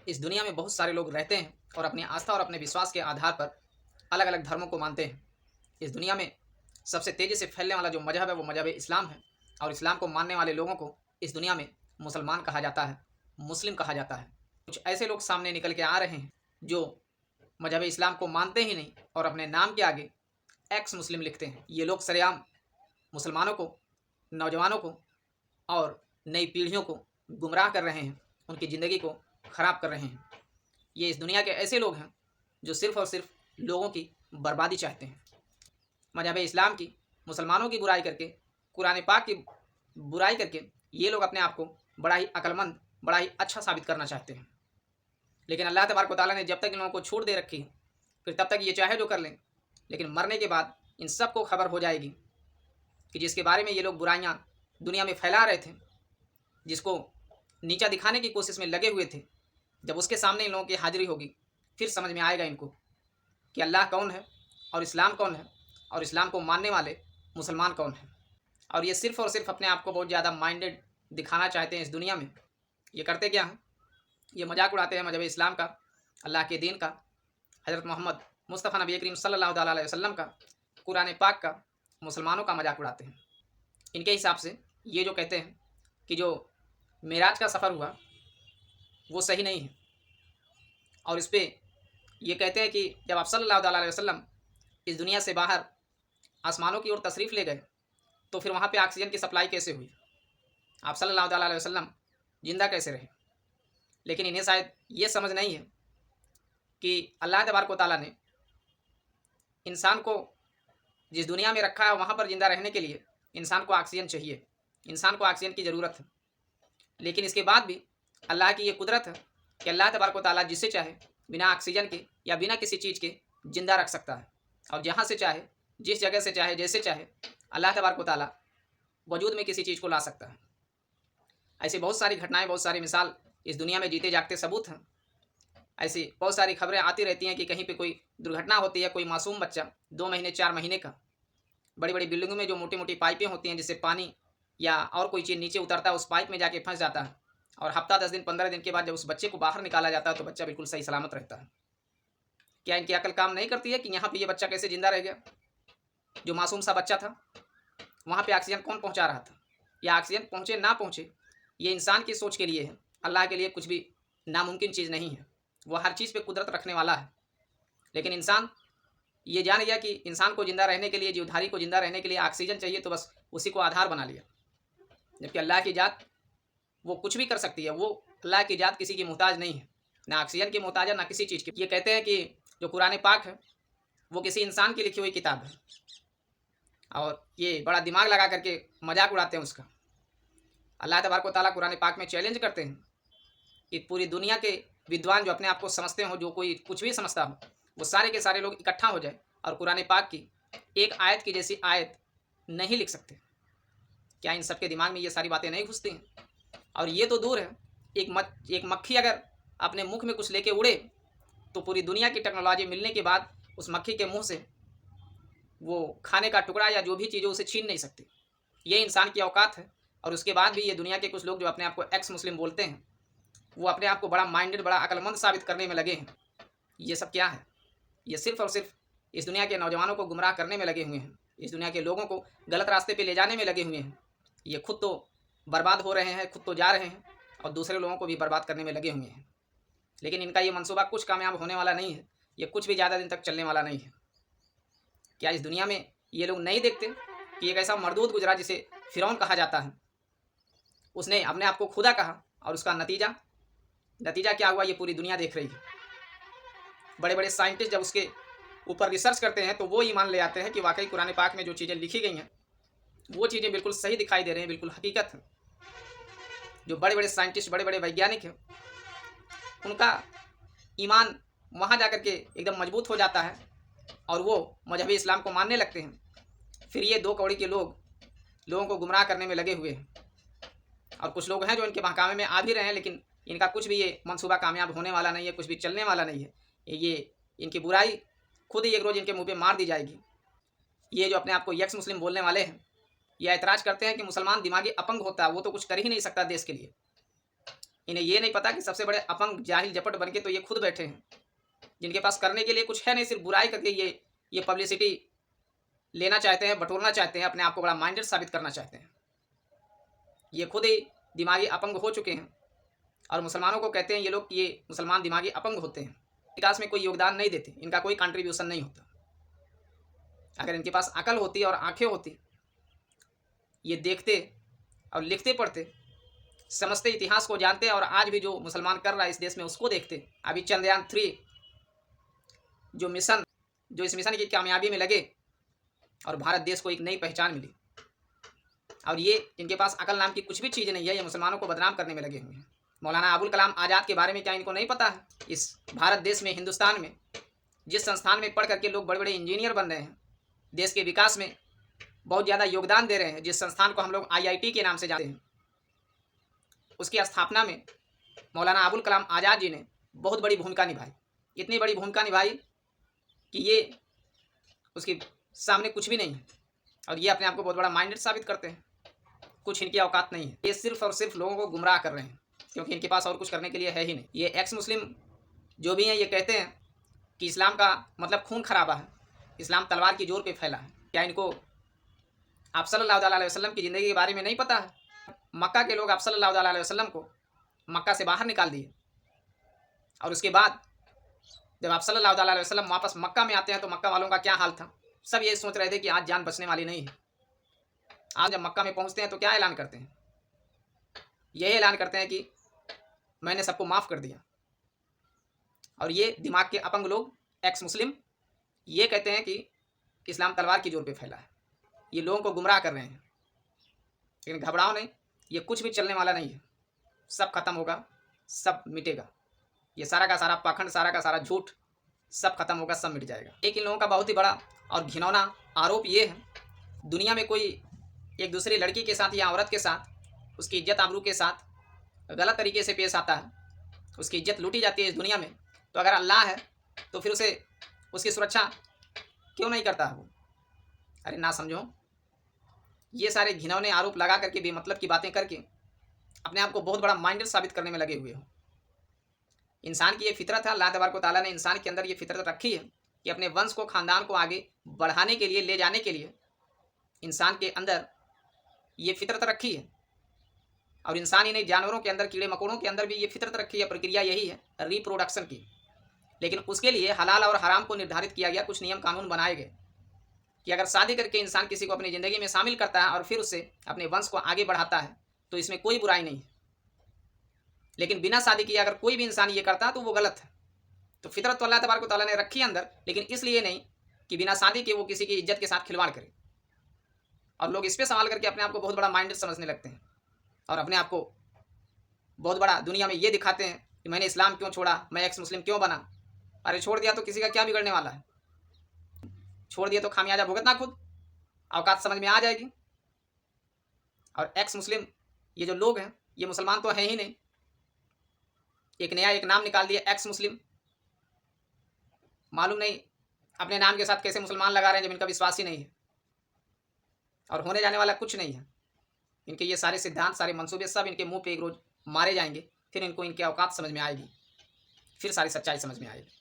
इस दुनिया में बहुत सारे लोग रहते हैं और अपनी आस्था और अपने विश्वास के आधार पर अलग अलग धर्मों को मानते हैं। इस दुनिया में सबसे तेज़ी से फैलने वाला जो मजहब है वो मजहब इस्लाम है। और इस्लाम को मानने वाले लोगों को इस दुनिया में मुसलमान कहा जाता है, मुस्लिम कहा जाता है। कुछ ऐसे लोग सामने निकल के आ रहे हैं जो मजहब इस्लाम को मानते ही नहीं और अपने नाम के आगे एक्स मुस्लिम लिखते हैं। ये लोग सरेआम मुसलमानों को, नौजवानों को और नई पीढ़ियों को गुमराह कर रहे हैं, उनकी ज़िंदगी को ख़राब कर रहे हैं। ये इस दुनिया के ऐसे लोग हैं जो सिर्फ़ और सिर्फ लोगों की बर्बादी चाहते हैं। मजहब इस्लाम की, मुसलमानों की बुराई करके, कुरान पाक की बुराई करके ये लोग अपने आप को बड़ा ही अक्लमंद, बड़ा ही अच्छा साबित करना चाहते हैं। लेकिन अल्लाह तबारक व तआला ने जब तक इन लोगों को छूट दे रखी है, फिर तब तक ये चाहे जो कर लें। लेकिन मरने के बाद इन सबको खबर हो जाएगी कि जिसके बारे में ये लोग बुराइयाँ दुनिया में फैला रहे थे, जिसको नीचा दिखाने की कोशिश में लगे हुए थे, जब उसके सामने इन लोगों की हाजिरी होगी, फिर समझ में आएगा इनको कि अल्लाह कौन है और इस्लाम कौन है और इस्लाम को मानने वाले मुसलमान कौन हैं। और ये सिर्फ़ और सिर्फ अपने आप को बहुत ज़्यादा माइंडेड दिखाना चाहते हैं इस दुनिया में। ये करते क्या हैं? ये मजाक उड़ाते हैं मजहब इस्लाम का, अल्लाह के दीन का, हज़रत मोहम्मद मुस्तफ़ा नबी करीम सल्लल्लाहु ताला अलैहि वसल्लम का, कुरान पाक का, मुसलमानों का मजाक उड़ाते हैं। इनके हिसाब से ये जो कहते हैं कि जो मेराज का सफ़र हुआ वो सही नहीं है। और इस पे ये कहते हैं कि जब आप सल्लल्लाहु ताला अलैहि वसल्लम इस दुनिया से बाहर आसमानों की ओर तशरीफ़ ले गए, तो फिर वहाँ पे ऑक्सीजन की सप्लाई कैसे हुई? आप सल्लल्लाहु ताला अलैहि वसल्लम ज़िंदा कैसे रहे? लेकिन इन्हें शायद ये समझ नहीं है कि अल्लाह तबारक व तआला ने इंसान को जिस दुनिया में रखा है वहाँ पर ज़िंदा रहने के लिए इंसान को ऑक्सीजन चाहिए, इंसान को ऑक्सीजन की ज़रूरत है। लेकिन इसके बाद भी अल्लाह की ये कुदरत है कि अल्लाह तबारक व तआला जिससे चाहे बिना ऑक्सीजन के या बिना किसी चीज़ के ज़िंदा रख सकता है। और जहाँ से चाहे, जिस जगह से चाहे, जैसे चाहे अल्लाह तबारक व तआला वजूद में किसी चीज़ को ला सकता है। ऐसी बहुत सारी घटनाएँ, बहुत सारी मिसाल इस दुनिया में जीते जागते सबूत हैं। ऐसी बहुत सारी खबरें आती रहती हैं कि कहीं पे कोई दुर्घटना होती है, कोई मासूम बच्चा 2 महीने 4 महीने का, बड़ी-बड़ी बिल्डिंगों में जो मोटी-मोटी पाइपें होती हैं जिससे पानी या और कोई चीज़ नीचे उतरता है, उस पाइप में जाके फँस जाता है। और हफ्ता 10 दिन 15 दिन के बाद जब उस बच्चे को बाहर निकाला जाता है तो बच्चा बिल्कुल सही सलामत रहता है। क्या इनकी अकल काम नहीं करती है कि यहाँ पे ये बच्चा कैसे ज़िंदा रह गया? जो मासूम सा बच्चा था, वहाँ पे ऑक्सीजन कौन पहुँचा रहा था? या ऑक्सीजन पहुँचे ना पहुँचे, ये इंसान की सोच के लिए है। अल्लाह के लिए कुछ भी नामुमकिन चीज़ नहीं है। वो हर चीज़ पे कुदरत रखने वाला है। लेकिन इंसान ये जान गया कि इंसान को ज़िंदा रहने के लिए, जीवधारी को ज़िंदा रहने के लिए ऑक्सीजन चाहिए, तो बस उसी को आधार बना लिया। जबकि अल्लाह की ज़ात वो कुछ भी कर सकती है। वो अल्लाह की ज़ात किसी की मोहताज नहीं है, ना ऑक्सीजन की मोहताज है, ना किसी चीज़ की। ये कहते हैं कि जो कुरान पाक है वो किसी इंसान की लिखी हुई किताब है और ये बड़ा दिमाग लगा करके मजाक उड़ाते हैं उसका। अल्लाह तबारक व तआला कुरान पाक में चैलेंज करते हैं कि पूरी दुनिया के विद्वान जो अपने आप को समझते हो, जो कोई कुछ भी समझता हो, वो सारे के सारे लोग इकट्ठा हो जाए और कुरान पाक की एक आयत की जैसी आयत नहीं लिख सकते। क्या इन सबके दिमाग में ये सारी बातें नहीं घुसती हैं? और ये तो दूर है, एक मक्खी अगर अपने मुख में कुछ लेके उड़े तो पूरी दुनिया की टेक्नोलॉजी मिलने के बाद उस मक्खी के मुंह से वो खाने का टुकड़ा या जो भी चीज़ है उसे छीन नहीं सकती। ये इंसान की औकात है। और उसके बाद भी ये दुनिया के कुछ लोग जो अपने आप को एक्स मुस्लिम बोलते हैं, वो अपने आप को बड़ा माइंडेड, बड़ा अक्लमंद साबित करने में लगे हैं। ये सब क्या है? ये सिर्फ़ और सिर्फ इस दुनिया के नौजवानों को गुमराह करने में लगे हुए हैं। इस दुनिया के लोगों को गलत रास्ते पे ले जाने में लगे हुए हैं। ये खुद तो बर्बाद हो रहे हैं, खुद तो जा रहे हैं और दूसरे लोगों को भी बर्बाद करने में लगे हुए हैं। लेकिन इनका ये मंसूबा कुछ कामयाब होने वाला नहीं है। ये कुछ भी ज़्यादा दिन तक चलने वाला नहीं है। क्या इस दुनिया में ये लोग नहीं देखते कि एक ऐसा मरदूद गुजरा जिसे फ़िरौन कहा जाता है, उसने अपने आप को खुदा कहा और उसका नतीजा क्या हुआ? ये पूरी दुनिया देख रही है। बड़े-बड़े साइंटिस्ट जब उसके ऊपर रिसर्च करते हैं तो वो ईमान ले आते हैं कि वाक़ई कुरान पाक में जो चीज़ें लिखी गई हैं, वो चीज़ें बिल्कुल सही दिखाई दे रही हैं, बिल्कुल हकीकत है। जो बड़े-बड़े साइंटिस्ट, बड़े-बड़े वैज्ञानिक हैं, उनका ईमान वहाँ जा कर के एकदम मजबूत हो जाता है और वो मज़हबी इस्लाम को मानने लगते हैं। फिर ये 2 कौड़ी के लोग लोगों को गुमराह करने में लगे हुए हैं। और कुछ लोग हैं जो इनके बहकावे में आ भी रहे हैं, लेकिन इनका कुछ भी ये मंसूबा कामयाब होने वाला नहीं है, कुछ भी चलने वाला नहीं है। ये इनकी बुराई खुद ही एक रोज़ इनके मुँह पे मार दी जाएगी। ये जो अपने आप को यक्स मुस्लिम बोलने वाले हैं, ये ऐतराज़ करते हैं कि मुसलमान दिमागी अपंग होता है, वो तो कुछ कर ही नहीं सकता देश के लिए। इन्हें ये नहीं पता कि सबसे बड़े अपंग जाहिल जपट बन के तो ये खुद बैठे हैं, जिनके पास करने के लिए कुछ है नहीं, सिर्फ बुराई करके ये पब्लिसिटी लेना चाहते हैं, बटोरना चाहते हैं, अपने आप को बड़ा माइंडेड साबित करना चाहते हैं। ये खुद ही दिमागी अपंग हो चुके हैं और मुसलमानों को कहते हैं ये लोग कि ये मुसलमान दिमागी अपंग होते हैं, विकास में कोई योगदान नहीं देते, इनका कोई कंट्रीब्यूशन नहीं होता। अगर इनके पास अकल होती और आंखें होती, ये देखते और लिखते पढ़ते, समझते, इतिहास को जानते और आज भी जो मुसलमान कर रहा है इस देश में उसको देखते। अभी चंद्रयान 3 जो मिशन, जो इस मिशन की कामयाबी में लगे और भारत देश को एक नई पहचान मिली, और ये इनके पास अकल नाम की कुछ भी चीज़ नहीं है, ये मुसलमानों को बदनाम करने में लगे हुए हैं। मौलाना अबुल कलाम आज़ाद के बारे में क्या इनको नहीं पता है? इस भारत देश में, हिंदुस्तान में जिस संस्थान में पढ़ करके लोग बड़े बड़े इंजीनियर बन रहे हैं, देश के विकास में बहुत ज़्यादा योगदान दे रहे हैं, जिस संस्थान को हम लोग IIT के नाम से जानते हैं, उसकी स्थापना में मौलाना अबुल कलाम आज़ाद जी ने बहुत बड़ी भूमिका निभाई। इतनी बड़ी भूमिका निभाई कि ये उसके सामने कुछ भी नहीं है, और ये अपने आप को बहुत बड़ा माइंडेड साबित करते हैं। कुछ इनकी औकात नहीं है, ये सिर्फ और सिर्फ लोगों को गुमराह कर रहे हैं, क्योंकि इनके पास और कुछ करने के लिए है ही नहीं। ये एक्स मुस्लिम जो भी हैं, ये कहते हैं कि इस्लाम का मतलब खून खराबा है, इस्लाम तलवार की जोर पे फैला है। क्या इनको आप सल्लल्लाहु अलैहि वसल्लम की ज़िंदगी के बारे में नहीं पता है? मक्का के लोग आप सल्लल्लाहु अलैहि वसल्लम को मक्का से बाहर निकाल दिए, और उसके बाद जब आप सल्लल्लाहु अलैहि वसल्लम वापस मक्का में आते हैं तो मक्का वालों का क्या हाल था? सब ये सोच रहे थे कि आज जान बचने वाली नहीं है। आज जब मक्का में पहुंचते हैं तो क्या ऐलान करते हैं? यही ऐलान करते हैं कि मैंने सबको माफ़ कर दिया। और ये दिमाग के अपंग लोग, एक्स मुस्लिम, ये कहते हैं कि इस्लाम तलवार की जोर पे फैला है। ये लोगों को गुमराह कर रहे हैं। लेकिन घबराओ नहीं, ये कुछ भी चलने वाला नहीं है, सब खत्म होगा, सब मिटेगा। ये सारा का सारा पाखंड, सारा का सारा झूठ सब खत्म होगा, सब मिट जाएगा। एक इन लोगों का बहुत ही बड़ा और घिनौना आरोप ये है, दुनिया में कोई एक दूसरी लड़की के साथ या औरत के साथ, उसकी इज्जत आबरू के साथ गलत तरीके से पेश आता है, उसकी इज्जत लूटी जाती है इस दुनिया में, तो अगर अल्लाह है तो फिर उसे उसकी सुरक्षा क्यों नहीं करता है वो? अरे ना समझो, ये सारे घिनौने आरोप लगा करके बेमतलब की बातें करके अपने आप को बहुत बड़ा माइंडेड साबित करने में लगे हुए हो। इंसान की ये फितरत है, अल्लाह तबारक व तआला ने इंसान के अंदर ये फितरत रखी है कि अपने वंश को, ख़ानदान को आगे बढ़ाने के लिए, ले जाने के लिए इंसान के अंदर ये फितरत रखी है। और इंसान ही नहीं, जानवरों के अंदर, कीड़े मकोड़ों के अंदर भी ये फितरत रखी है, प्रक्रिया यही है रिप्रोडक्शन की। लेकिन उसके लिए हलाल और हराम को निर्धारित किया गया, कुछ नियम कानून बनाए गए कि अगर शादी करके इंसान किसी को अपनी ज़िंदगी में शामिल करता है और फिर उससे अपने वंश को आगे बढ़ाता है तो इसमें कोई बुराई नहीं है। लेकिन बिना शादी किए अगर कोई भी इंसान ये करता है तो वो गलत है। तो फितरत तो अल्लाह तबारक व तआला ने रखी है अंदर, लेकिन इसलिए नहीं कि बिना शादी के वो किसी की इज्जत के साथ खिलवाड़ करे। और लोग इस पर सवाल करके अपने आप को बहुत बड़ा माइंडेड समझने लगते हैं और अपने आप को बहुत बड़ा दुनिया में ये दिखाते हैं कि मैंने इस्लाम क्यों छोड़ा, मैं एक्स मुस्लिम क्यों बना। अरे छोड़ दिया तो किसी का क्या बिगड़ने वाला है? छोड़ दिया तो खामियाजा भुगतना खुद, औकात समझ में आ जाएगी। और एक्स मुस्लिम ये जो लोग हैं, ये मुसलमान तो हैं ही नहीं, एक नया एक नाम निकाल दिया एक्स मुस्लिम। मालूम नहीं अपने नाम के साथ कैसे मुसलमान लगा रहे हैं जब इनका विश्वास ही नहीं है और होने जाने वाला कुछ नहीं है। इनके ये सारे सिद्धांत, सारे मंसूबे सब इनके मुंह पे एक रोज मारे जाएंगे, फिर इनको इनके औकात समझ में आएगी, फिर सारी सच्चाई समझ में आएगी।